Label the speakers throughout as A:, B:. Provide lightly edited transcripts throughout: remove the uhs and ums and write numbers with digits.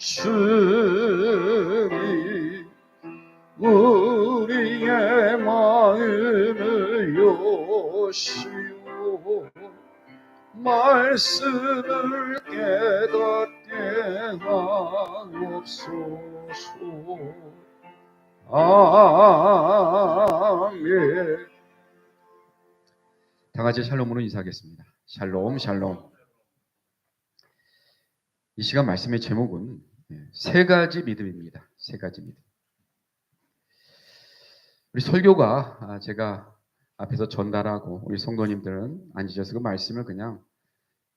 A: 주님 우리의 마음을 여시오 말씀을 깨닫게 하옵소서. 아멘. 다 같이 샬롬으로 인사하겠습니다. 샬롬 샬롬. 이 시간 말씀의 제목은 세 가지 믿음입니다. 세 가지 믿음. 우리 설교가 제가 앞에서 전달하고 우리 성도님들은 앉으셔서 그 말씀을 그냥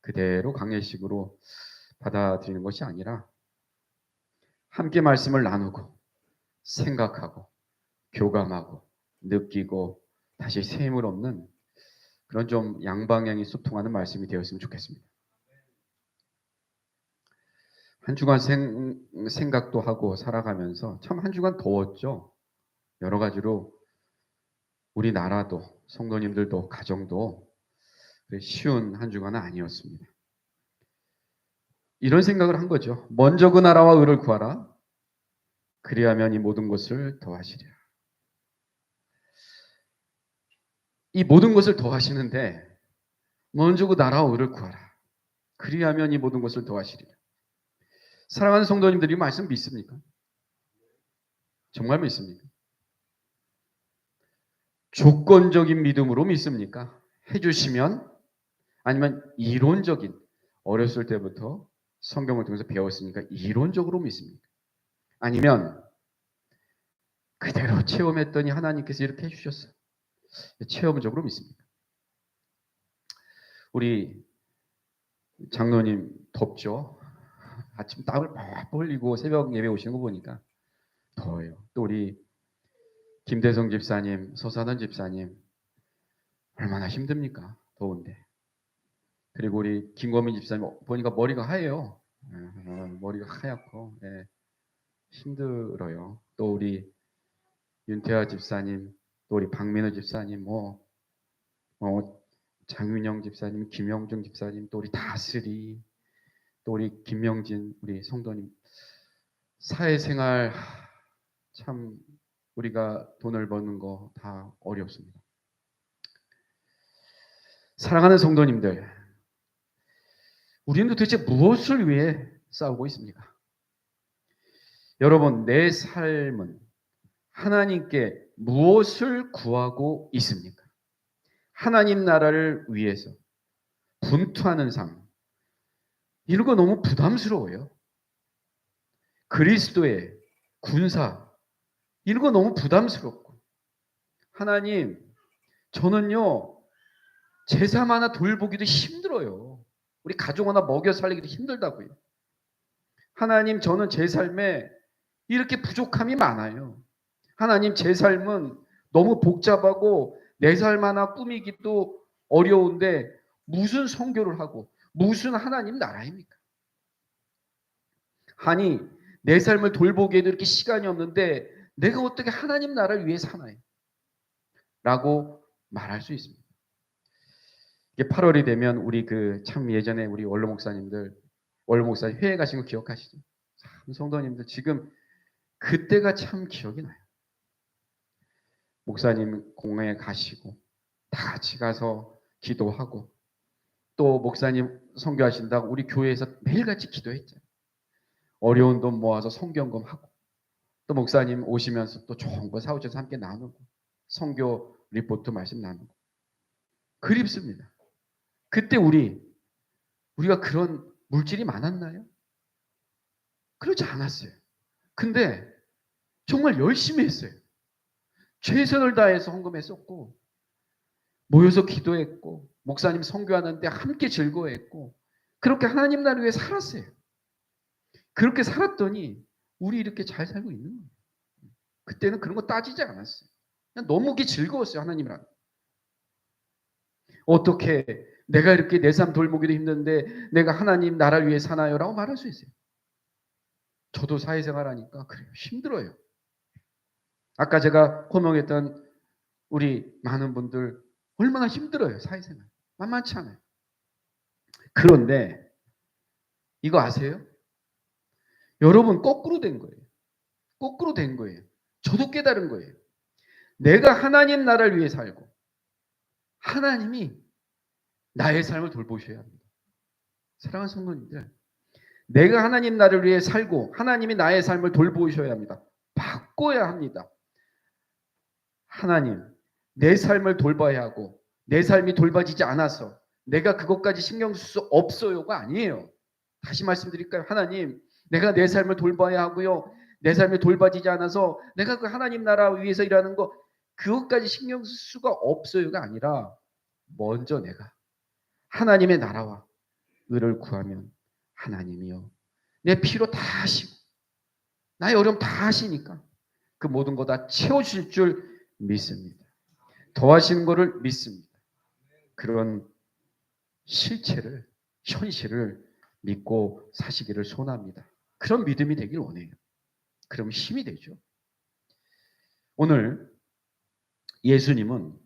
A: 그대로 강예식으로 받아들이는 것이 아니라 함께 말씀을 나누고 생각하고 교감하고 느끼고 다시 새 힘을 얻는 그런 좀 양방향이 소통하는 말씀이 되었으면 좋겠습니다. 한 주간 생각도 하고 살아가면서 참 한 주간 더웠죠. 여러 가지로 우리나라도 성도님들도 가정도 쉬운 한 주간은 아니었습니다. 이런 생각을 한 거죠. 먼저 그 나라와 의를 구하라. 그리하면 이 모든 것을 더하시리라. 이 모든 것을 더하시는데 먼저 그 나라와 의를 구하라. 그리하면 이 모든 것을 더하시리라. 사랑하는 성도님들이 이 말씀 믿습니까? 정말 믿습니까? 조건적인 믿음으로 믿습니까? 해주시면, 아니면 이론적인, 어렸을 때부터 성경을 통해서 배웠으니까 이론적으로 믿습니까? 아니면 그대로 체험했더니 하나님께서 이렇게 해주셨어요. 체험적으로 믿습니까? 우리 장로님 덥죠? 아침 땀을 팍 흘리고 새벽 예배 오시는 거 보니까 더워요. 또 우리 김대성 집사님, 서사던 집사님 얼마나 힘듭니까? 더운데. 그리고 우리 김건민 집사님 보니까 머리가 하얘요. 머리가 하얗고 힘들어요. 또 우리 윤태아 집사님, 또 우리 박민우 집사님, 장윤영 집사님, 김영중 집사님, 또 우리 다슬이, 또 우리 김명진 우리 성도님 사회생활 참 우리가 돈을 버는 거 다 어렵습니다. 사랑하는 성도님들, 우리는 도대체 무엇을 위해 싸우고 있습니까? 여러분, 내 삶은 하나님께 무엇을 구하고 있습니까? 하나님 나라를 위해서 분투하는 삶, 이런 거 너무 부담스러워요. 그리스도의 군사, 이런 거 너무 부담스럽고, 하나님, 저는요 제삼 하나 돌보기도 힘들어요. 우리 가족 하나 먹여 살리기도 힘들다고요. 하나님, 저는 제 삶에 이렇게 부족함이 많아요. 하나님, 제 삶은 너무 복잡하고 내 삶 하나 꾸미기도 어려운데 무슨 선교를 하고 무슨 하나님 나라입니까? 아니, 내 삶을 돌보기에도 이렇게 시간이 없는데 내가 어떻게 하나님 나라를 위해 사나요? 라고 말할 수 있습니다. 이게 8월이 되면 우리 참 예전에 우리 원로 목사님들 회에 가신 거 기억하시죠? 참 성도님들 지금 그때가 참 기억이 나요. 목사님 공회에 가시고 다 같이 가서 기도하고 또 목사님 선교하신다고 우리 교회에서 매일같이 기도했잖아요. 어려운 돈 모아서 성경검하고 또 목사님 오시면서 또 좋은 거 사오셔서 함께 나누고 선교 리포트 말씀 나누고 그립습니다. 그때 우리가 그런 물질이 많았나요? 그렇지 않았어요. 근데 정말 열심히 했어요. 최선을 다해서 헌금했었고 모여서 기도했고 목사님 선교하는데 함께 즐거워했고 그렇게 하나님 나라를 위해 살았어요. 그렇게 살았더니 우리 이렇게 잘 살고 있는 거예요. 그때는 그런 거 따지지 않았어요. 그냥 너무 즐거웠어요. 하나님이랑. 어떻게 내가 이렇게 내 삶 돌보기도 힘든데 내가 하나님 나라를 위해 사나요? 라고 말할 수 있어요. 저도 사회생활 하니까 그래요. 힘들어요. 아까 제가 호명했던 우리 많은 분들 얼마나 힘들어요. 사회생활. 만만치 않아요. 그런데 이거 아세요? 여러분 거꾸로 된 거예요. 거꾸로 된 거예요. 저도 깨달은 거예요. 내가 하나님 나라를 위해 살고 하나님이 나의 삶을 돌보셔야 합니다. 사랑하는 성도님들, 내가 하나님 나라를 위해 살고 하나님이 나의 삶을 돌보셔야 합니다. 바꿔야 합니다. 하나님, 내 삶을 돌봐야 하고 내 삶이 돌봐지지 않아서 내가 그것까지 신경 쓸 수 없어요가 아니에요. 다시 말씀드릴까요? 하나님, 내가 내 삶을 돌봐야 하고요. 내 삶이 돌봐지지 않아서 내가 그 하나님 나라 위해서 일하는 거 그것까지 신경 쓸 수가 없어요가 아니라 먼저 내가 하나님의 나라와 의를 구하면 하나님이요. 내 피로 다 하시고 나의 어려움 다 하시니까 그 모든 거 다 채워주실 줄 믿습니다. 더하시는 것을 믿습니다. 그런 실체를 현실을 믿고 사시기를 소원합니다. 그런 믿음이 되길 원해요. 그럼 힘이 되죠. 오늘 예수님은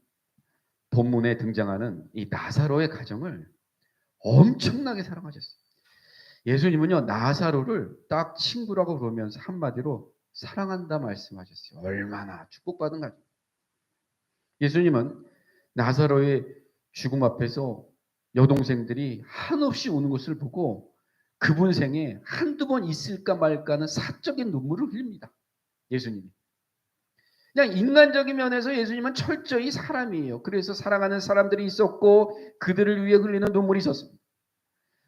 A: 본문에 등장하는 이 나사로의 가정을 엄청나게 사랑하셨어요. 예수님은요 나사로를 딱 친구라고 부르면서 한마디로 사랑한다 말씀하셨어요. 얼마나 축복받은 가정. 예수님은 나사로의 죽음 앞에서 여동생들이 한없이 우는 것을 보고 그분 생에 한두 번 있을까 말까 하는 사적인 눈물을 흘립니다. 예수님이. 그냥 인간적인 면에서 예수님은 철저히 사람이에요. 그래서 사랑하는 사람들이 있었고 그들을 위해 흘리는 눈물이 있었습니다.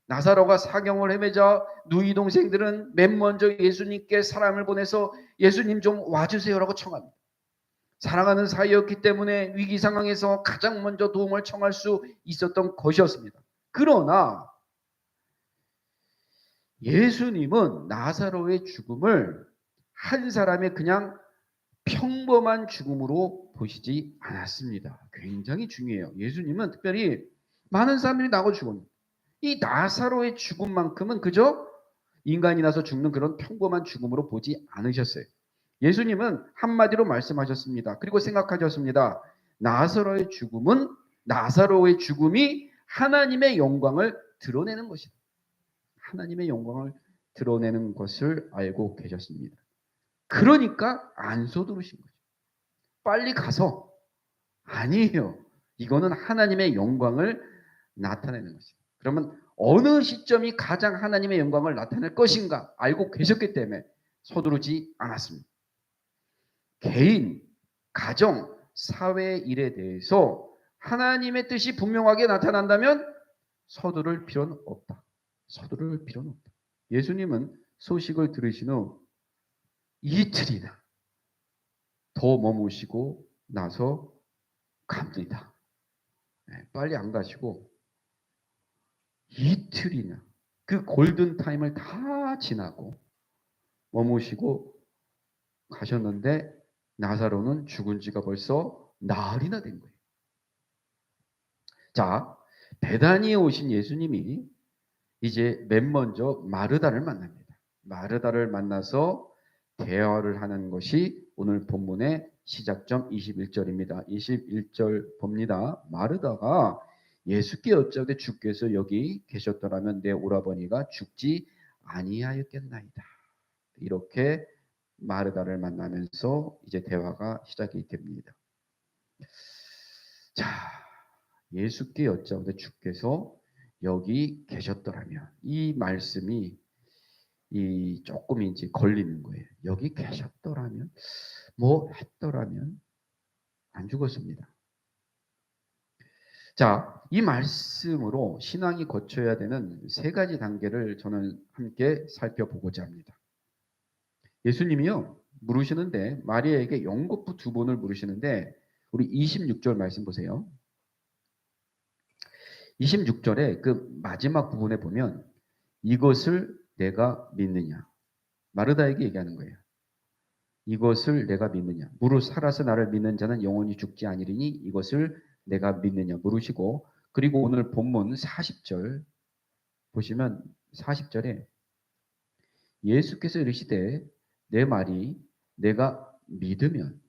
A: 나사로가 사경을 헤매자 누이 동생들은 맨 먼저 예수님께 사람을 보내서 예수님 좀 와주세요라고 청합니다. 사랑하는 사이였기 때문에 위기 상황에서 가장 먼저 도움을 청할 수 있었던 것이었습니다. 그러나 예수님은 나사로의 죽음을 한 사람의 그냥 평범한 죽음으로 보시지 않았습니다. 굉장히 중요해요. 예수님은 특별히 많은 사람들이 나고 죽습니다. 이 나사로의 죽음만큼은 그저 인간이 나서 죽는 그런 평범한 죽음으로 보지 않으셨어요. 예수님은 한마디로 말씀하셨습니다. 그리고 생각하셨습니다. 나사로의 죽음이 하나님의 영광을 드러내는 것이다. 하나님의 영광을 드러내는 것을 알고 계셨습니다. 그러니까 안 서두르신 거죠. 빨리 가서 아니에요. 이거는 하나님의 영광을 나타내는 것이다. 그러면 어느 시점이 가장 하나님의 영광을 나타낼 것인가 알고 계셨기 때문에 서두르지 않았습니다. 개인, 가정, 사회 일에 대해서 하나님의 뜻이 분명하게 나타난다면 서두를 필요는 없다. 서두를 필요는 없다. 예수님은 소식을 들으신 후 이틀이나 더 머무시고 나서 갑니다. 빨리 안 가시고 이틀이나 그 골든타임을 다 지나고 머무시고 가셨는데 나사로는 죽은 지가 벌써 나흘이나 된 거예요. 자, 베다니에 오신 예수님이 이제 맨 먼저 마르다를 만납니다. 마르다를 만나서 대화를 하는 것이 오늘 본문의 시작점 21절입니다. 21절 봅니다. 마르다가 예수께 여짜오되 주께서 여기 계셨더라면 내 오라버니가 죽지 아니하였겠나이다. 이렇게 마르다를 만나면서 이제 대화가 시작이 됩니다. 자, 예수께 여짜오되 주께서 여기 계셨더라면 이 말씀이 조금 이제 걸리는 거예요. 여기 계셨더라면 뭐 했더라면 안 죽었습니다. 자, 이 말씀으로 신앙이 거쳐야 되는 세 가지 단계를 저는 함께 살펴보고자 합니다. 예수님이요 물으시는데 마리아에게 연거푸 2번을 물으시는데 우리 26절 말씀 보세요. 26절에 그 마지막 부분에 보면 이것을 내가 믿느냐. 마르다에게 얘기하는 거예요. 이것을 내가 믿느냐. 무릇 살아서 나를 믿는 자는 영원히 죽지 아니리니 이것을 내가 믿느냐 물으시고 그리고 오늘 본문 40절 보시면 40절에 예수께서 이르시되 내 말이 내가 믿으면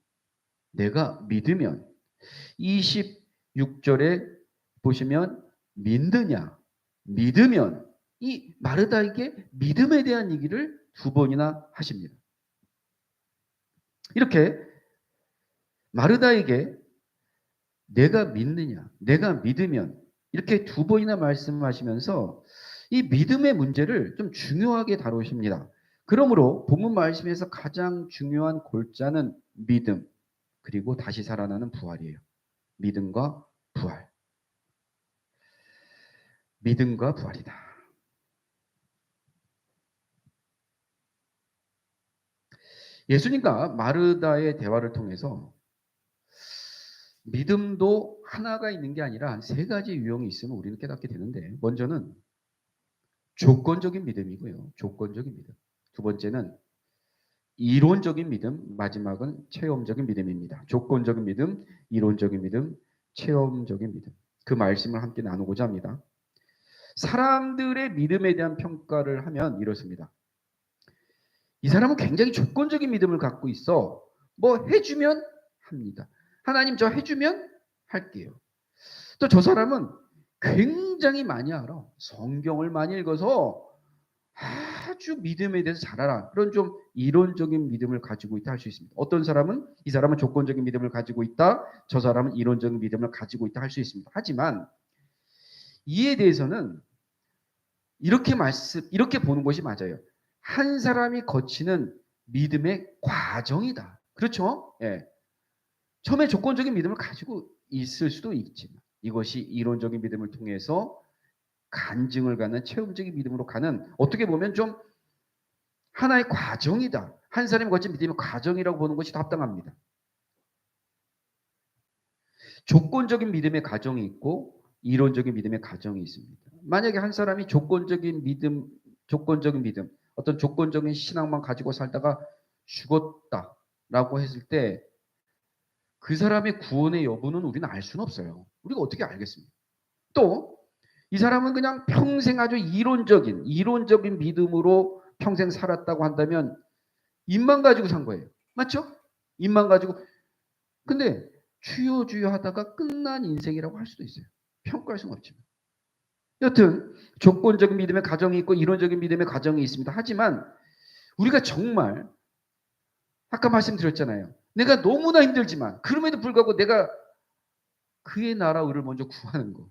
A: 26절에 보시면 믿느냐 믿으면 이 마르다에게 믿음에 대한 얘기를 두 번이나 하십니다. 이렇게 마르다에게 내가 믿느냐, 내가 믿으면 이렇게 두 번이나 말씀하시면서 이 믿음의 문제를 좀 중요하게 다루십니다. 그러므로 본문 말씀에서 가장 중요한 골자는 믿음, 그리고 다시 살아나는 부활이에요. 믿음과 부활. 믿음과 부활이다. 예수님과 마르다의 대화를 통해서 믿음도 하나가 있는 게 아니라 세 가지 유형이 있음을 우리는 깨닫게 되는데, 먼저는 조건적인 믿음이고요. 조건적인 믿음. 두 번째는 이론적인 믿음, 마지막은 체험적인 믿음입니다. 조건적인 믿음, 이론적인 믿음, 체험적인 믿음. 그 말씀을 함께 나누고자 합니다. 사람들의 믿음에 대한 평가를 하면 이렇습니다. 이 사람은 굉장히 조건적인 믿음을 갖고 있어. 뭐 해주면 합니다. 하나님 저 해주면 할게요. 또 저 사람은 굉장히 많이 알아. 성경을 많이 읽어서 아주 믿음에 대해서 잘 알아. 그런 좀 이론적인 믿음을 가지고 있다 할 수 있습니다. 어떤 사람은 이 사람은 조건적인 믿음을 가지고 있다. 저 사람은 이론적인 믿음을 가지고 있다 할 수 있습니다. 하지만 이에 대해서는 이렇게 보는 것이 맞아요. 한 사람이 거치는 믿음의 과정이다. 그렇죠? 예. 처음에 조건적인 믿음을 가지고 있을 수도 있지만 이것이 이론적인 믿음을 통해서 간증을 갖는 체험적인 믿음으로 가는, 어떻게 보면 좀 하나의 과정이다. 한 사람이 거친 믿음의 과정이라고 보는 것이 더 합당합니다. 조건적인 믿음의 과정이 있고 이론적인 믿음의 과정이 있습니다. 만약에 한 사람이 조건적인 믿음, 어떤 조건적인 신앙만 가지고 살다가 죽었다라고 했을 때 그 사람의 구원의 여부는 우리는 알 수는 없어요. 우리가 어떻게 알겠습니까? 또 이 사람은 그냥 평생 아주 이론적인 믿음으로 평생 살았다고 한다면 입만 가지고 산 거예요. 맞죠? 입만 가지고. 근데 주여 하다가 끝난 인생이라고 할 수도 있어요. 평가할 수는 없지만. 여튼 조건적인 믿음의 과정이 있고 이론적인 믿음의 과정이 있습니다. 하지만 우리가 정말 아까 말씀드렸잖아요. 내가 너무나 힘들지만 그럼에도 불구하고 내가 그의 나라 의를 먼저 구하는 거.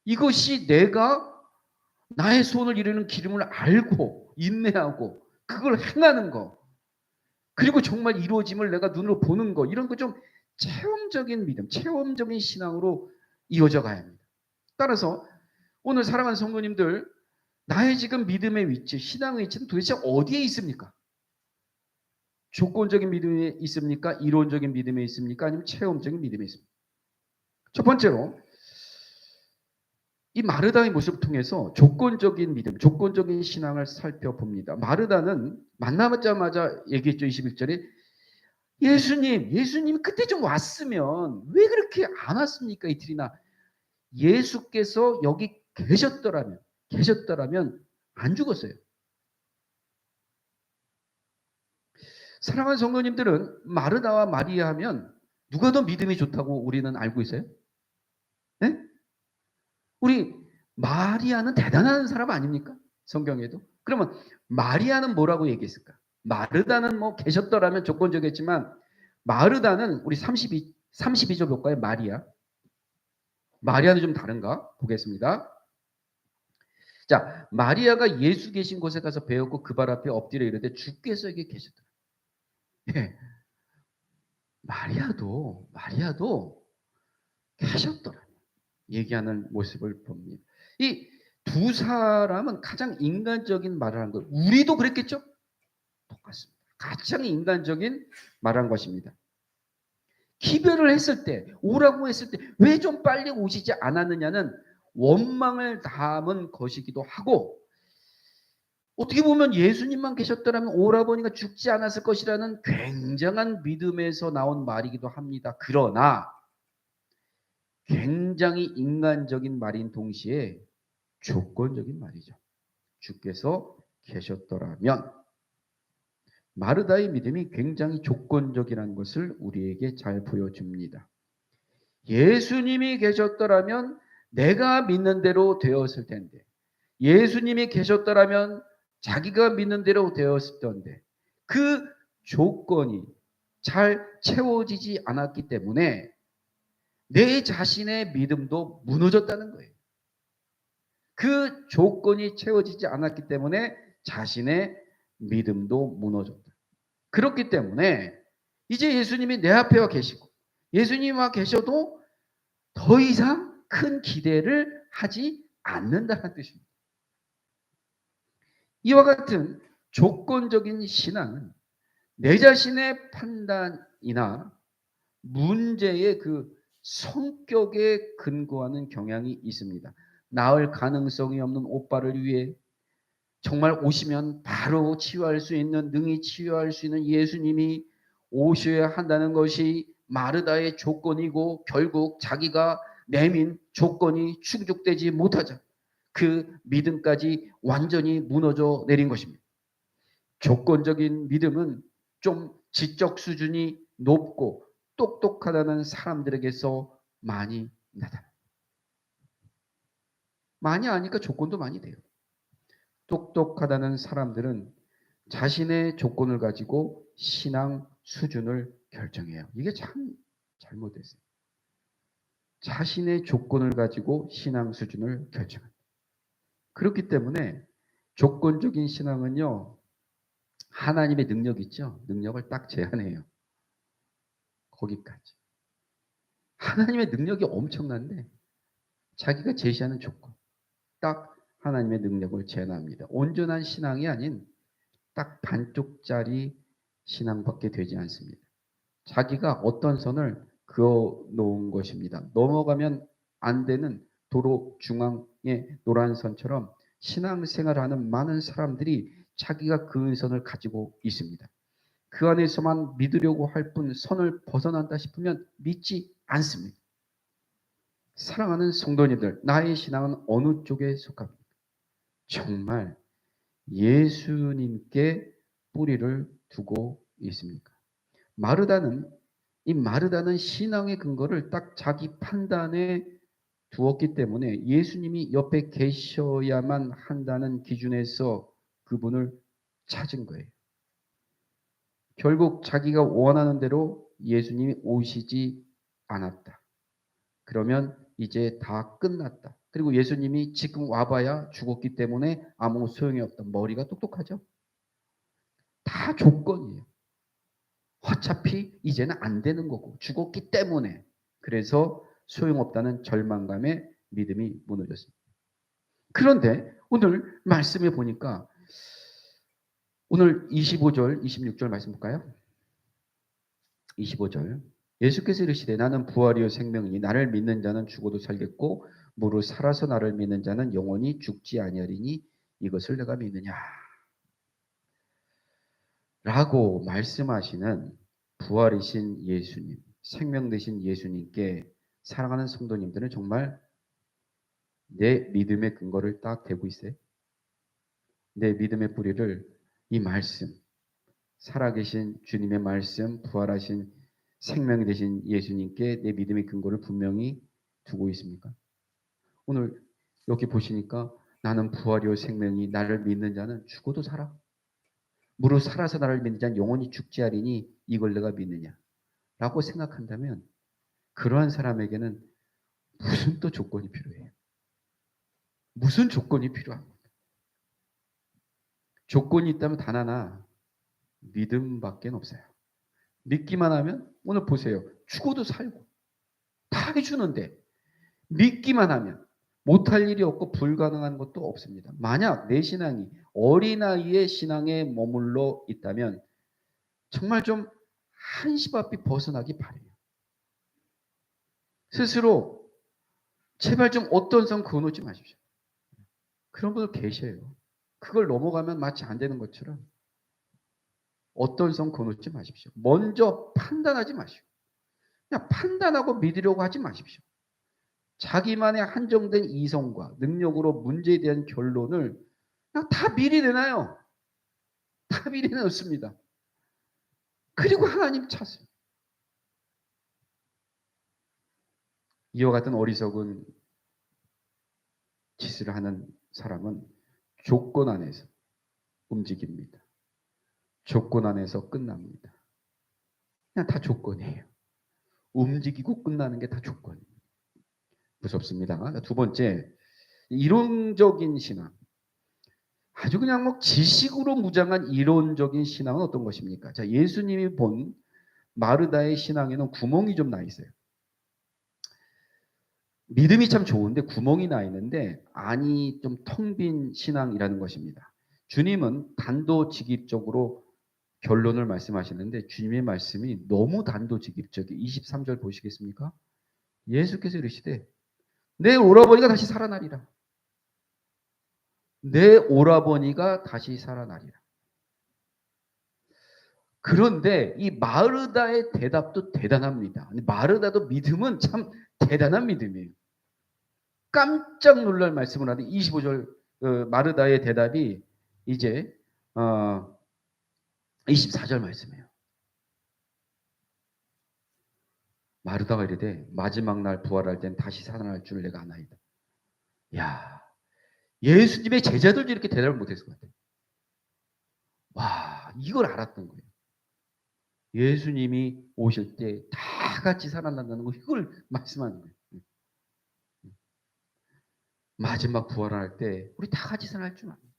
A: 이것이 내가 나의 소원을 이루는 기름을 알고 인내하고 그걸 행하는 거. 그리고 정말 이루어짐을 내가 눈으로 보는 거. 이런 거 좀 체험적인 믿음, 체험적인 신앙으로 이어져 가야 합니다. 따라서 오늘 사랑하는 성도님들, 나의 지금 믿음의 위치, 신앙의 위치는 도대체 어디에 있습니까? 조건적인 믿음에 있습니까? 이론적인 믿음에 있습니까? 아니면 체험적인 믿음에 있습니까? 첫 번째로 이 마르다의 모습을 통해서 조건적인 믿음, 조건적인 신앙을 살펴봅니다. 마르다는 만나자마자 얘기했죠. 21절에 예수님 그때 좀 왔으면 왜 그렇게 안 왔습니까? 이틀이나. 예수께서 여기 계셨더라면 안 죽었어요. 사랑하는 성도님들은 마르다와 마리아 하면 누가 더 믿음이 좋다고 우리는 알고 있어요? 네? 우리 마리아는 대단한 사람 아닙니까? 성경에도. 그러면 마리아는 뭐라고 얘기했을까? 마르다는 뭐 계셨더라면 조건적이었지만 마르다는 우리 32절 볼까요? 마리아는 좀 다른가? 보겠습니다. 자, 마리아가 예수 계신 곳에 가서 배웠고 그 발 앞에 엎드려 이르되 주께서 여기 계셨더라. 예. 마리아도 계셨더라. 얘기하는 모습을 봅니다. 이 두 사람은 가장 인간적인 말을 한 거예요. 우리도 그랬겠죠? 똑같습니다. 가장 인간적인 말을 한 것입니다. 기별을 했을 때, 오라고 했을 때 왜 좀 빨리 오시지 않았느냐는 원망을 담은 것이기도 하고, 어떻게 보면 예수님만 계셨더라면 오라버니가 죽지 않았을 것이라는 굉장한 믿음에서 나온 말이기도 합니다. 그러나 굉장히 인간적인 말인 동시에 조건적인 말이죠. 주께서 계셨더라면. 마르다의 믿음이 굉장히 조건적이라는 것을 우리에게 잘 보여줍니다. 예수님이 계셨더라면 내가 믿는 대로 되었을 텐데, 예수님이 계셨더라면 자기가 믿는 대로 되었던데 그 조건이 잘 채워지지 않았기 때문에 내 자신의 믿음도 무너졌다는 거예요. 그 조건이 채워지지 않았기 때문에 자신의 믿음도 무너졌다. 그렇기 때문에 이제 예수님이 내 앞에 와 계시고 예수님이 와 계셔도 더 이상 큰 기대를 하지 않는다는 뜻입니다. 이와 같은 조건적인 신앙은 내 자신의 판단이나 문제의 그 성격에 근거하는 경향이 있습니다. 나을 가능성이 없는 오빠를 위해 정말 오시면 바로 치유할 수 있는, 능히 치유할 수 있는 예수님이 오셔야 한다는 것이 마르다의 조건이고 결국 자기가 내민 조건이 충족되지 못하자 그 믿음까지 완전히 무너져 내린 것입니다. 조건적인 믿음은 좀 지적 수준이 높고 똑똑하다는 사람들에게서 많이 나타납니다. 많이 아니까 조건도 많이 돼요. 똑똑하다는 사람들은 자신의 조건을 가지고 신앙 수준을 결정해요. 이게 참 잘못됐어요. 자신의 조건을 가지고 신앙 수준을 결정합니다. 그렇기 때문에 조건적인 신앙은요, 하나님의 능력 있죠? 능력을 딱 제한해요. 거기까지. 하나님의 능력이 엄청난데 자기가 제시하는 조건, 딱 하나님의 능력을 제한합니다. 온전한 신앙이 아닌 딱 반쪽짜리 신앙밖에 되지 않습니다. 자기가 어떤 선을 그어 놓은 것입니다. 넘어가면 안 되는 도로 중앙에 노란 선처럼 신앙생활하는 많은 사람들이 자기가 그 선을 가지고 있습니다. 그 안에서만 믿으려고 할 뿐 선을 벗어난다 싶으면 믿지 않습니다. 사랑하는 성도님들, 나의 신앙은 어느 쪽에 속합니까? 정말 예수님께 뿌리를 두고 있습니까? 마르다는 신앙의 근거를 딱 자기 판단에 두었기 때문에 예수님이 옆에 계셔야만 한다는 기준에서 그분을 찾은 거예요. 결국 자기가 원하는 대로 예수님이 오시지 않았다. 그러면 이제 다 끝났다. 그리고 예수님이 지금 와봐야 죽었기 때문에 아무 소용이 없다. 머리가 똑똑하죠? 다 조건이에요. 어차피 이제는 안 되는 거고 죽었기 때문에 그래서 소용없다는 절망감에 믿음이 무너졌습니다. 그런데 오늘 말씀에 보니까 오늘 25절, 26절 말씀 볼까요? 25절. 예수께서 이르시되 나는 부활이요 생명이니 나를 믿는 자는 죽어도 살겠고 무릇 살아서 나를 믿는 자는 영원히 죽지 아니하리니 이것을 내가 믿느냐 라고 말씀하시는 부활이신 예수님, 생명 되신 예수님께 사랑하는 성도님들은 정말 내 믿음의 근거를 딱 대고 있어요. 내 믿음의 뿌리를 이 말씀, 살아계신 주님의 말씀, 부활하신 생명이 되신 예수님께 내 믿음의 근거를 분명히 두고 있습니까? 오늘 여기 보시니까 나는 부활이요 생명이 나를 믿는 자는 죽어도 살아. 무릇 살아서 나를 믿는 자는 영원히 죽지 않으니 이걸 내가 믿느냐 라고 생각한다면 그러한 사람에게는 무슨 또 조건이 필요해요? 무슨 조건이 필요합니까? 조건이 있다면 단 하나 믿음밖에 없어요. 믿기만 하면 오늘 보세요. 죽어도 살고 다 해주는데 믿기만 하면 못할 일이 없고 불가능한 것도 없습니다. 만약 내 신앙이 어린아이의 신앙에 머물러 있다면 정말 좀 한시 앞이 벗어나기 바래요. 스스로 제발 좀 어떤 선 그어놓지 마십시오. 그런 분들 계셔요. 그걸 넘어가면 마치 안 되는 것처럼 어떤 선 그어놓지 마십시오. 먼저 판단하지 마시고 그냥 판단하고 믿으려고 하지 마십시오. 자기만의 한정된 이성과 능력으로 문제에 대한 결론을 그냥 다 미리 내놔요. 다 미리 내놓습니다. 그리고 하나님 찾습니다. 이와 같은 어리석은 짓을 하는 사람은 조건 안에서 움직입니다. 조건 안에서 끝납니다. 그냥 다 조건이에요. 움직이고 끝나는 게 다 조건이에요. 무섭습니다. 두 번째, 이론적인 신앙. 아주 그냥 뭐 지식으로 무장한 이론적인 신앙은 어떤 것입니까? 자, 예수님이 본 마르다의 신앙에는 구멍이 좀 나 있어요. 믿음이 참 좋은데 구멍이 나 있는데 안이 좀 텅 빈 신앙이라는 것입니다. 주님은 단도직입적으로 결론을 말씀하시는데 주님의 말씀이 너무 단도직입적이 23절 보시겠습니까? 예수께서 이르시되 내 오라버니가 다시 살아나리라. 내 오라버니가 다시 살아나리라. 그런데 이 마르다의 대답도 대단합니다. 마르다도 믿음은 참 대단한 믿음이에요. 깜짝 놀랄 말씀을 하는데 25절 마르다의 대답이 이제 24절 말씀이에요. 마르다가 이르되 마지막 날 부활할 땐 다시 살아날 줄 내가 아나이다. 야, 예수님의 제자들도 이렇게 대답을 못했을 것 같아요. 와, 이걸 알았던 거예요. 예수님이 오실 때 다 같이 살아난다는 거 이걸 말씀하는 거예요. 마지막 부활할 때 우리 다 같이 살아날 줄 압니다.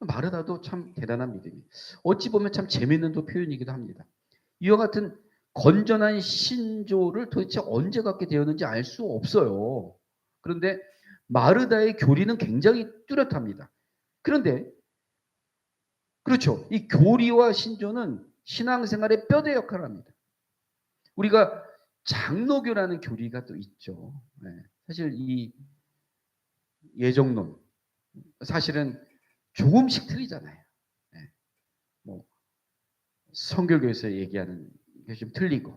A: 마르다도 참 대단한 믿음이. 어찌 보면 참 재미있는 또 표현이기도 합니다. 이와 같은 건전한 신조를 도대체 언제 갖게 되었는지 알 수 없어요. 그런데 마르다의 교리는 굉장히 뚜렷합니다. 그런데 그렇죠. 이 교리와 신조는 신앙생활의 뼈대 역할을 합니다. 우리가 장로교라는 교리가 또 있죠. 네. 사실 이 예정론 사실은 조금씩 틀리잖아요. 네. 뭐 성결교에서 얘기하는 게 좀 틀리고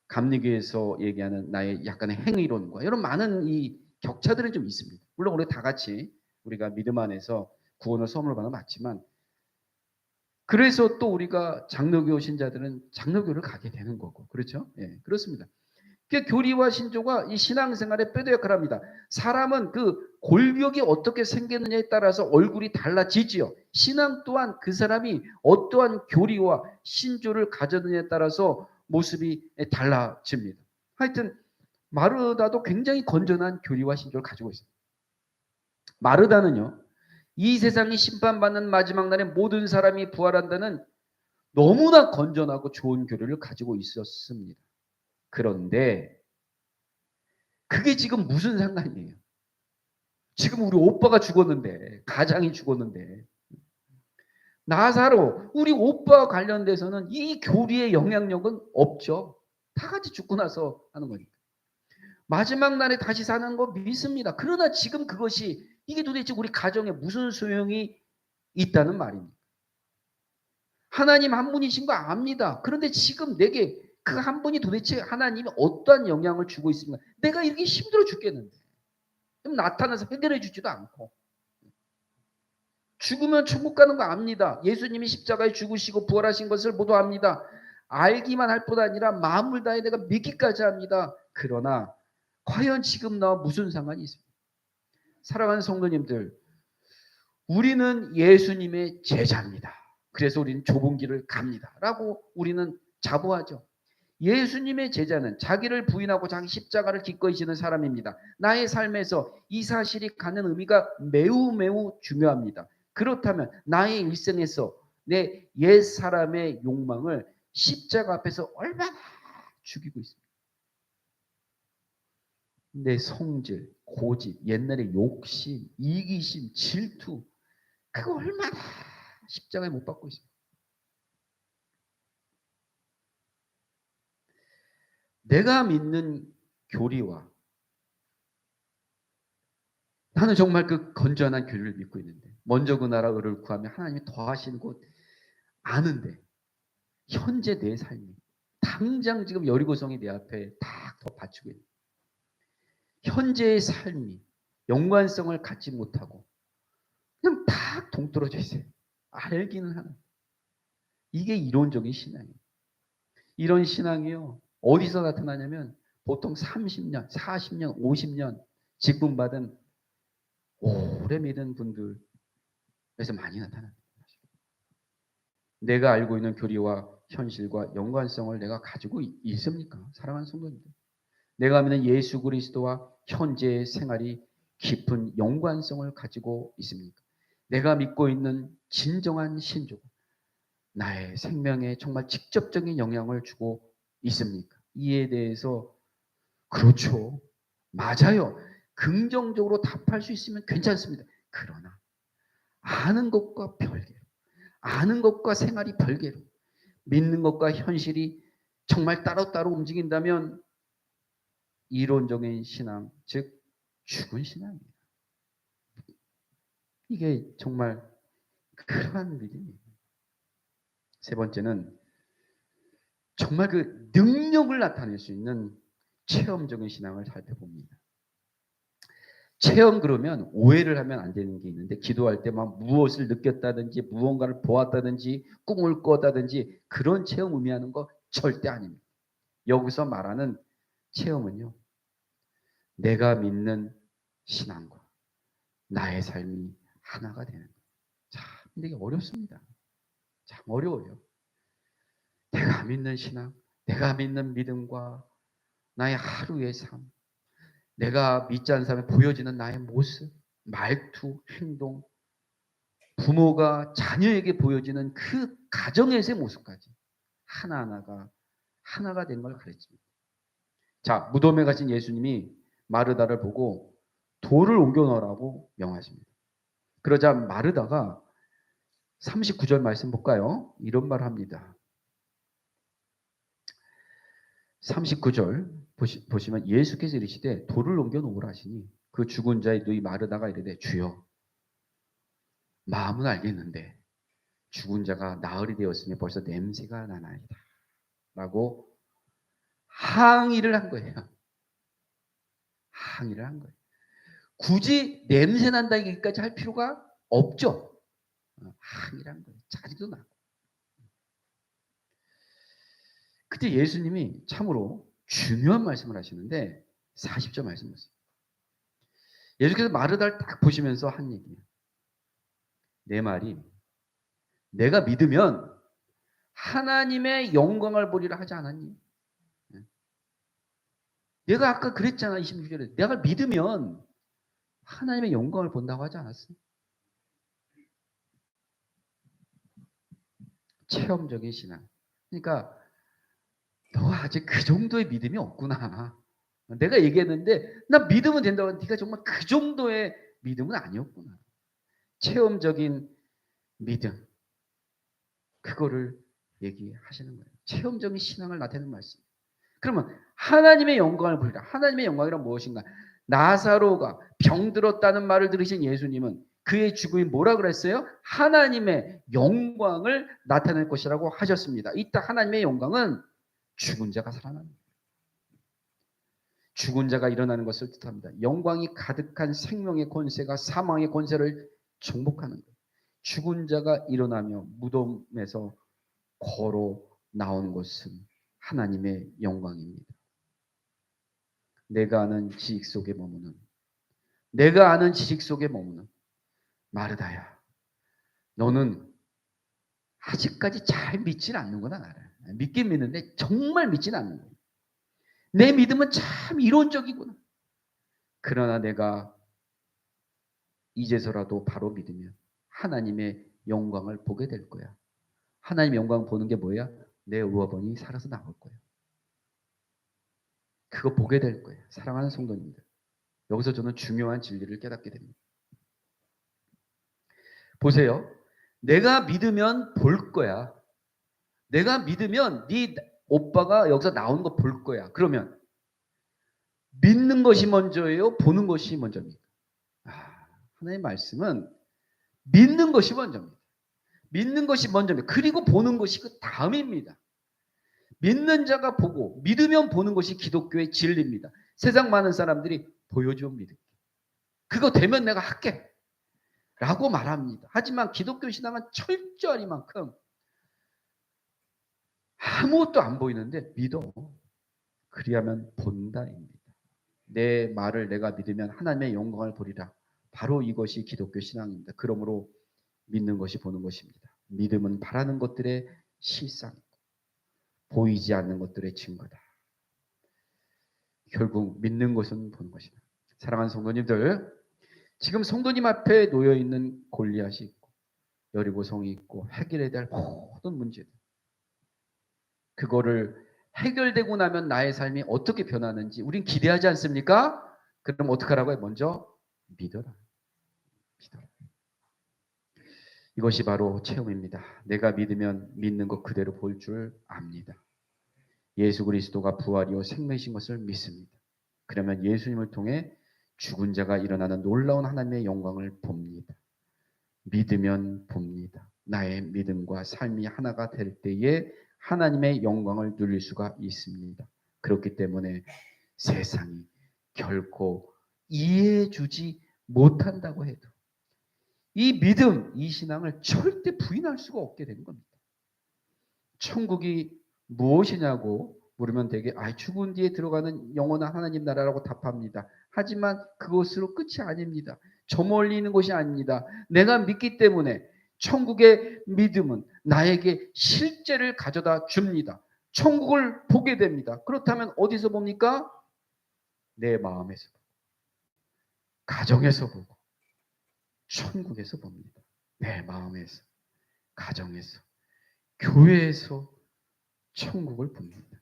A: 감리교에서 얘기하는 나의 약간의 행위론과 이런 많은 이 격차들은 좀 있습니다. 물론 우리 다 같이 우리가 믿음 안에서 구원을 선물을 받아 맞지만 그래서 또 우리가 장로교 신자들은 장로교를 가게 되는 거고 그렇죠? 예, 그렇습니다. 그 교리와 신조가 이 신앙생활의 뼈대 역할을 합니다. 사람은 그 골격이 어떻게 생겼느냐에 따라서 얼굴이 달라지지요. 신앙 또한 그 사람이 어떠한 교리와 신조를 가졌느냐에 따라서 모습이 달라집니다. 하여튼 마르다도 굉장히 건전한 교리와 신조를 가지고 있습니다. 마르다는요. 이 세상이 심판받는 마지막 날에 모든 사람이 부활한다는 너무나 건전하고 좋은 교리를 가지고 있었습니다. 그런데 그게 지금 무슨 상관이에요? 지금 우리 오빠가 죽었는데, 가장이 죽었는데, 나사로 우리 오빠와 관련돼서는 이 교리의 영향력은 없죠. 다 같이 죽고 나서 하는 거니까. 마지막 날에 다시 사는 거 믿습니다. 그러나 지금 그것이 이게 도대체 우리 가정에 무슨 소용이 있다는 말입니다. 하나님 한 분이신 거 압니다. 그런데 지금 내게 그 한 분이 도대체 하나님이 어떠한 영향을 주고 있습니까? 내가 이렇게 힘들어 죽겠는데. 나타나서 해결해 주지도 않고. 죽으면 천국 가는 거 압니다. 예수님이 십자가에 죽으시고 부활하신 것을 모두 압니다. 알기만 할 뿐 아니라 마음을 다해 내가 믿기까지 합니다. 그러나 과연 지금 나와 무슨 상관이 있습니까? 사랑하는 성도님들, 우리는 예수님의 제자입니다. 그래서 우리는 좁은 길을 갑니다. 라고 우리는 자부하죠. 예수님의 제자는 자기를 부인하고 자기 십자가를 기꺼이 지는 사람입니다. 나의 삶에서 이 사실이 갖는 의미가 매우 매우 중요합니다. 그렇다면 나의 일생에서 내 옛 사람의 욕망을 십자가 앞에서 얼마나 죽이고 있습니다. 내 성질, 고집, 옛날의 욕심, 이기심, 질투 그거 얼마나 십자가에 못 박고 있습니다. 내가 믿는 교리와 나는 정말 그 건전한 교리를 믿고 있는데 먼저 그 나라 의를 구하면 하나님이 더하시는 곳 아는데 현재 내 삶이 당장 지금 여리고성이 내 앞에 딱 더 받치고 있는 현재의 삶이 연관성을 갖지 못하고 그냥 딱 동떨어져 있어요. 알기는 하는 이게 이론적인 신앙이에요. 이런 신앙이요. 어디서 나타나냐면 보통 30년, 40년, 50년 직분받은 오래 믿은 분들 그래서 많이 나타납니다. 내가 알고 있는 교리와 현실과 연관성을 내가 가지고 있습니까? 사랑하는 성도님들. 내가 믿는 예수 그리스도와 현재의 생활이 깊은 연관성을 가지고 있습니까? 내가 믿고 있는 진정한 신조가 나의 생명에 정말 직접적인 영향을 주고 있습니까? 이에 대해서 그렇죠. 맞아요. 긍정적으로 답할 수 있으면 괜찮습니다. 그러나 아는 것과 별개로, 아는 것과 생활이 별개로, 믿는 것과 현실이 정말 따로따로 움직인다면 이론적인 신앙, 즉 죽은 신앙입니다. 이게 정말 그러한 믿음이에요. 세 번째는 정말 그 능력을 나타낼 수 있는 체험적인 신앙을 살펴봅니다. 체험 그러면 오해를 하면 안 되는 게 있는데 기도할 때 막 무엇을 느꼈다든지 무언가를 보았다든지 꿈을 꿨다든지 그런 체험 의미하는 거 절대 아닙니다. 여기서 말하는 체험은요. 내가 믿는 신앙과 나의 삶이 하나가 되는 거예요. 참 되게 어렵습니다. 참 어려워요. 내가 믿는 신앙, 내가 믿는 믿음과 나의 하루의 삶, 내가 믿지 않는 사람에 보여지는 나의 모습, 말투, 행동, 부모가 자녀에게 보여지는 그 가정에서의 모습까지 하나가 된 걸 가르칩니다. 자, 무덤에 가신 예수님이 마르다를 보고 돌을 옮겨 놓으라고 명하십니다. 그러자 마르다가 39절 말씀 볼까요? 이런 말을 합니다. 39절 보시면 예수께서 이르시되 돌을 옮겨 놓으라 하시니 그 죽은 자의 누이 마르다가 이르되 주여 마음은 알겠는데 죽은 자가 나흘이 되었으니 벌써 냄새가 나나이다 라고 항의를 한 거예요. 항의를 한 거예요. 굳이 냄새 난다 얘기까지 할 필요가 없죠. 항의를 한 거예요. 자리도 나고. 그때 예수님이 참으로 중요한 말씀을 하시는데 40절 말씀 보세요. 예수께서 마르다를 딱 보시면서 한 얘기예요. 내 말이 내가 믿으면 하나님의 영광을 보리라 하지 않았니? 내가 아까 그랬잖아. 26절에. 내가 믿으면 하나님의 영광을 본다고 하지 않았어? 체험적인 신앙. 그러니까 너 아직 그 정도의 믿음이 없구나. 내가 얘기했는데 나 믿으면 된다고 했는데 네가 정말 그 정도의 믿음은 아니었구나. 체험적인 믿음. 그거를 얘기하시는 거예요. 체험적인 신앙을 나타내는 말씀. 그러면 하나님의 영광을 보리라. 하나님의 영광이란 무엇인가? 나사로가 병들었다는 말을 들으신 예수님은 그의 죽음이 뭐라 그랬어요? 하나님의 영광을 나타낼 것이라고 하셨습니다. 이따 하나님의 영광은 죽은 자가 살아나는 거예요. 죽은 자가 일어나는 것을 뜻합니다. 영광이 가득한 생명의 권세가 사망의 권세를 정복하는 거예요. 죽은 자가 일어나며 무덤에서 걸어 나온 것은 하나님의 영광입니다. 내가 아는 지식 속에 머무는 마르다야. 너는 아직까지 잘 믿질 않는구나 나를. 믿긴 믿는데 정말 믿진 않는 거야. 내 믿음은 참 이론적이구나. 그러나 내가 이제서라도 바로 믿으면 하나님의 영광을 보게 될 거야. 하나님의 영광 보는 게 뭐야? 내 의원이 살아서 나올 거야. 그거 보게 될 거예요. 사랑하는 성도님들. 여기서 저는 중요한 진리를 깨닫게 됩니다. 보세요. 내가 믿으면 볼 거야. 내가 믿으면 네 오빠가 여기서 나오는 거 볼 거야. 그러면 믿는 것이 먼저예요? 보는 것이 먼저입니까? 하나님의 말씀은 믿는 것이 먼저입니다. 믿는 것이 먼저입니다. 그리고 보는 것이 그 다음입니다. 믿는 자가 보고 믿으면 보는 것이 기독교의 진리입니다. 세상 많은 사람들이 보여주면 믿을게. 그거 되면 내가 할게. 라고 말합니다. 하지만 기독교 신앙은 철저하리만큼 아무것도 안 보이는데 믿어. 그리하면 본다입니다. 내 말을 내가 믿으면 하나님의 영광을 보리라. 바로 이것이 기독교 신앙입니다. 그러므로 믿는 것이 보는 것입니다. 믿음은 바라는 것들의 실상, 보이지 않는 것들의 증거다. 결국 믿는 것은 보는 것이다. 사랑하는 성도님들, 지금 성도님 앞에 놓여 있는 골리앗이 있고 여리고성이 있고 해결해야 될 모든 문제들, 그거를 해결되고 나면 나의 삶이 어떻게 변하는지 우린 기대하지 않습니까? 그럼 어떻게 하라고 해? 먼저 믿어라. 믿어라. 이것이 바로 체험입니다. 내가 믿으면 믿는 것 그대로 볼 줄 압니다. 예수 그리스도가 부활이요 생명이신 것을 믿습니다. 그러면 예수님을 통해 죽은 자가 일어나는 놀라운 하나님의 영광을 봅니다. 믿으면 봅니다. 나의 믿음과 삶이 하나가 될 때에 하나님의 영광을 누릴 수가 있습니다. 그렇기 때문에 세상이 결코 이해해 주지 못한다고 해도 이 믿음, 이 신앙을 절대 부인할 수가 없게 된 겁니다. 천국이 무엇이냐고 물으면 되게 죽은 뒤에 들어가는 영원한 하나님 나라라고 답합니다. 하지만 그것으로 끝이 아닙니다. 저 멀리 있는 것이 아닙니다. 내가 믿기 때문에 천국의 믿음은 나에게 실제를 가져다 줍니다. 천국을 보게 됩니다. 그렇다면 어디서 봅니까? 내 마음에서 보고, 가정에서 보고, 천국에서 봅니다. 내 마음에서, 가정에서, 교회에서 천국을 봅니다.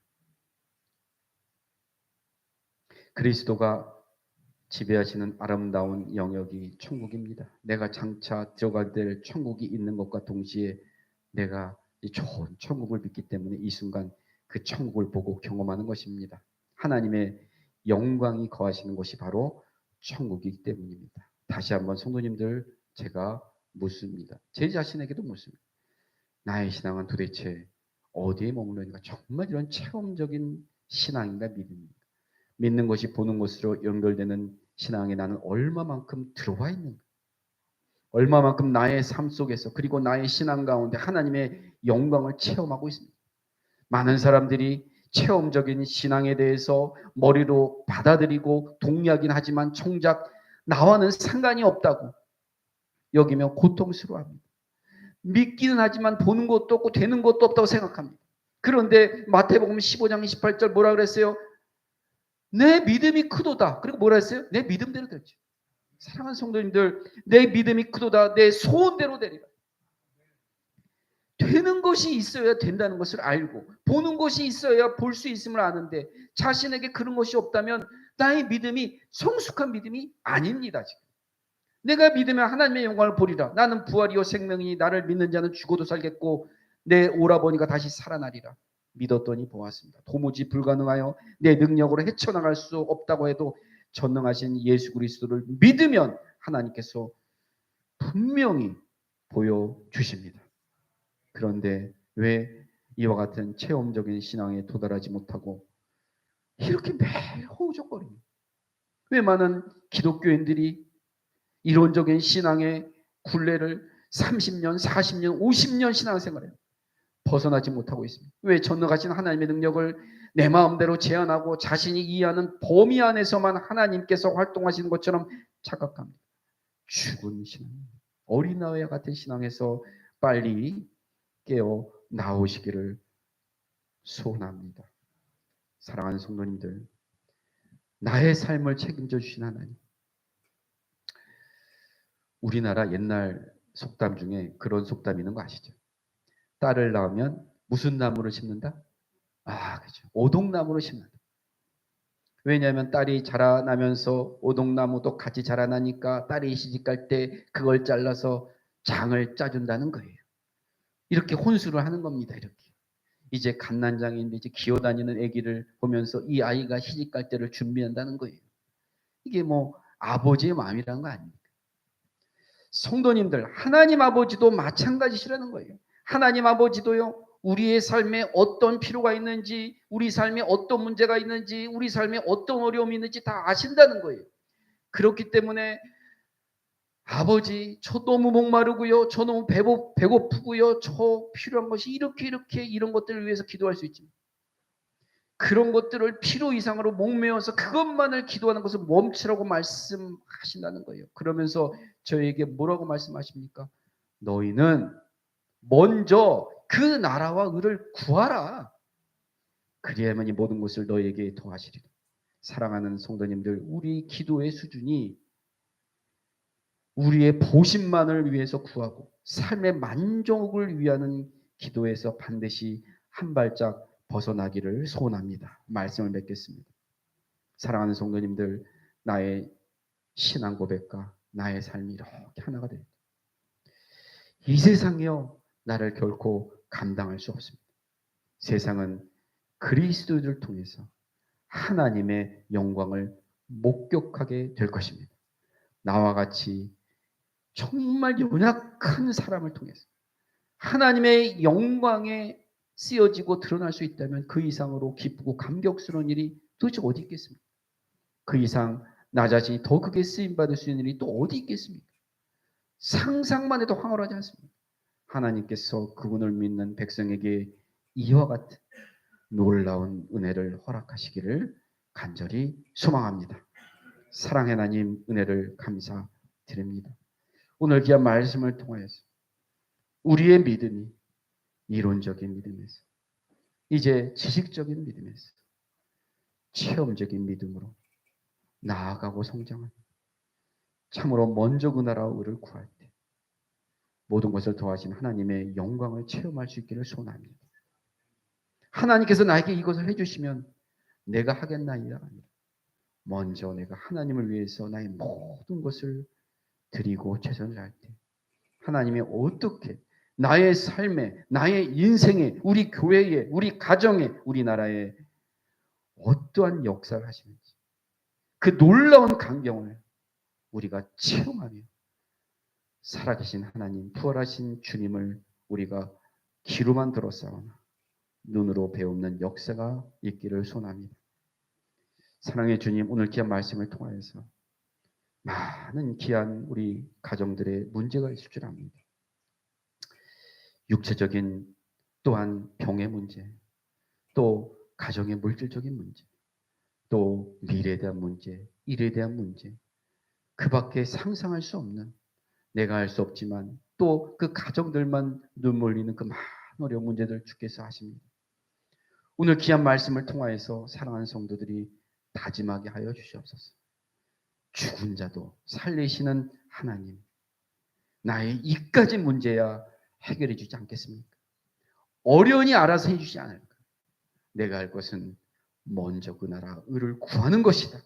A: 그리스도가 지배하시는 아름다운 영역이 천국입니다. 내가 장차 들어가게 될 천국이 있는 것과 동시에 내가 이 좋은 천국을 믿기 때문에 이 순간 그 천국을 보고 경험하는 것입니다. 하나님의 영광이 거하시는 곳이 바로 천국이기 때문입니다. 다시 한번 성도님들 제가 묻습니다. 제 자신에게도 묻습니다. 나의 신앙은 도대체 어디에 머물러 있는가? 정말 이런 체험적인 신앙인가 믿음인가? 믿는 것이 보는 것으로 연결되는 신앙에 나는 얼마만큼 들어와 있는가? 얼마만큼 나의 삶 속에서 그리고 나의 신앙 가운데 하나님의 영광을 체험하고 있습니다. 많은 사람들이 체험적인 신앙에 대해서 머리로 받아들이고 동의하긴 하지만 정작 나와는 상관이 없다고 여기며 고통스러워합니다. 믿기는 하지만 보는 것도 없고 되는 것도 없다고 생각합니다. 그런데 마태복음 15장 28절 뭐라 그랬어요? 내 믿음이 크도다. 그리고 뭐라 했어요? 내 믿음대로 될지. 사랑하는 성도님들, 내 믿음이 크도다. 내 소원대로 되리라. 되는 것이 있어야 된다는 것을 알고 보는 것이 있어야 볼 수 있음을 아는데 자신에게 그런 것이 없다면 나의 믿음이 성숙한 믿음이 아닙니다. 지금. 내가 믿으면 하나님의 영광을 보리라. 나는 부활이요 생명이니 나를 믿는 자는 죽어도 살겠고 내 오라버니가 다시 살아나리라. 믿었더니 보았습니다. 도무지 불가능하여 내 능력으로 헤쳐나갈 수 없다고 해도 전능하신 예수 그리스도를 믿으면 하나님께서 분명히 보여주십니다. 그런데 왜 이와 같은 체험적인 신앙에 도달하지 못하고 이렇게 매일 허우적거립니까? 왜 많은 기독교인들이 이론적인 신앙의 굴레를 30년, 40년, 50년 신앙생활을 벗어나지 못하고 있습니다. 왜 전능하신 하나님의 능력을 내 마음대로 제한하고 자신이 이해하는 범위 안에서만 하나님께서 활동하시는 것처럼 착각합니다. 죽은 신앙, 어린아이와 같은 신앙에서 빨리 깨어 나오시기를 소원합니다. 사랑하는 성도님들, 나의 삶을 책임져 주신 하나님. 우리나라 옛날 속담 중에 그런 속담이 있는 거 아시죠? 딸을 낳으면 무슨 나무를 심는다? 그렇죠. 오동나무를 심는다. 왜냐하면 딸이 자라나면서 오동나무도 같이 자라나니까 딸이 시집갈 때 그걸 잘라서 장을 짜준다는 거예요. 이렇게 혼수를 하는 겁니다. 이렇게. 이제 갓난장인데 이제 기어다니는 아기를 보면서 이 아이가 시집갈 때를 준비한다는 거예요. 이게 뭐 아버지의 마음이라는 거 아닙니까? 성도님들, 하나님 아버지도 마찬가지시라는 거예요. 하나님 아버지도요, 우리의 삶에 어떤 필요가 있는지, 우리 삶에 어떤 문제가 있는지, 우리 삶에 어떤 어려움이 있는지 다 아신다는 거예요. 그렇기 때문에 아버지, 저 너무 목마르고요, 저 너무 배고프고요, 저 필요한 것이 이렇게 이런 것들을 위해서 기도할 수 있지. 그런 것들을 필요 이상으로 목매어서 그것만을 기도하는 것을 멈추라고 말씀하신다는 거예요. 그러면서 저에게 뭐라고 말씀하십니까? 너희는 먼저 그 나라와 의를 구하라. 그리하면 이 모든 것을 너희에게 더하시리라. 사랑하는 성도님들, 우리 기도의 수준이 우리의 보신만을 위해서 구하고 삶의 만족을 위하는 기도에서 반드시 한 발짝 벗어나기를 소원합니다. 말씀을 맺겠습니다. 사랑하는 성도님들, 나의 신앙 고백과 나의 삶이 이렇게 하나가 됩니다. 이 세상이요, 나를 결코 감당할 수 없습니다. 세상은 그리스도를 통해서 하나님의 영광을 목격하게 될 것입니다. 나와 같이 정말 연약한 사람을 통해서 하나님의 영광에 쓰여지고 드러날 수 있다면 그 이상으로 기쁘고 감격스러운 일이 도대체 어디 있겠습니까? 그 이상 나 자신이 더 크게 쓰임받을 수 있는 일이 또 어디 있겠습니까? 상상만 해도 황홀하지 않습니까? 하나님께서 그분을 믿는 백성에게 이와 같은 놀라운 은혜를 허락하시기를 간절히 소망합니다. 사랑의 하나님, 은혜를 감사드립니다. 오늘 귀한 말씀을 통하여서 우리의 믿음이 이론적인 믿음에서 이제 지식적인 믿음에서 체험적인 믿음으로 나아가고 성장하는, 참으로 먼저 그 나라와 의를 구할 때 모든 것을 더하신 하나님의 영광을 체험할 수 있기를 소원합니다. 하나님께서 나에게 이것을 해주시면 내가 하겠나이다. 먼저 내가 하나님을 위해서 나의 모든 것을 드리고 최선을 다할 때 하나님이 어떻게 나의 삶에, 나의 인생에, 우리 교회에, 우리 가정에, 우리나라에 어떠한 역사를 하시는지 그 놀라운 광경을 우리가 체험하며 살아계신 하나님, 부활하신 주님을 우리가 귀로만 들었사오나 눈으로 배우는 역사가 있기를 소원합니다. 사랑의 주님, 오늘 귀한 말씀을 통하여서 많은 귀한 우리 가정들의 문제가 있을 줄 압니다. 육체적인, 또한 병의 문제, 또 가정의 물질적인 문제, 또 미래에 대한 문제, 일에 대한 문제, 그 밖에 상상할 수 없는, 내가 할 수 없지만 또 그 가정들만 눈물 흘리는 그 많은 어려운 문제들 주께서 하십니다. 오늘 귀한 말씀을 통하여서 사랑하는 성도들이 다짐하게 하여 주시옵소서. 죽은 자도 살리시는 하나님, 나의 이까지 문제야 해결해 주지 않겠습니까? 어려우니 알아서 해주지 않을까? 내가 할 것은 먼저 그 나라 의를 구하는 것이다.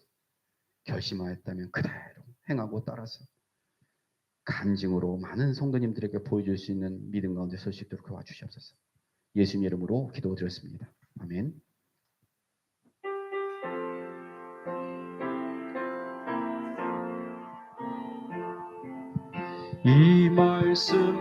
A: 결심하였다면 그대로 행하고 따라서 간증으로 많은 성도님들에게 보여줄 수 있는 믿음 가운데 설 수 있도록 도와주시옵소서. 예수님 이름으로 기도드렸습니다. 아멘. 이 말씀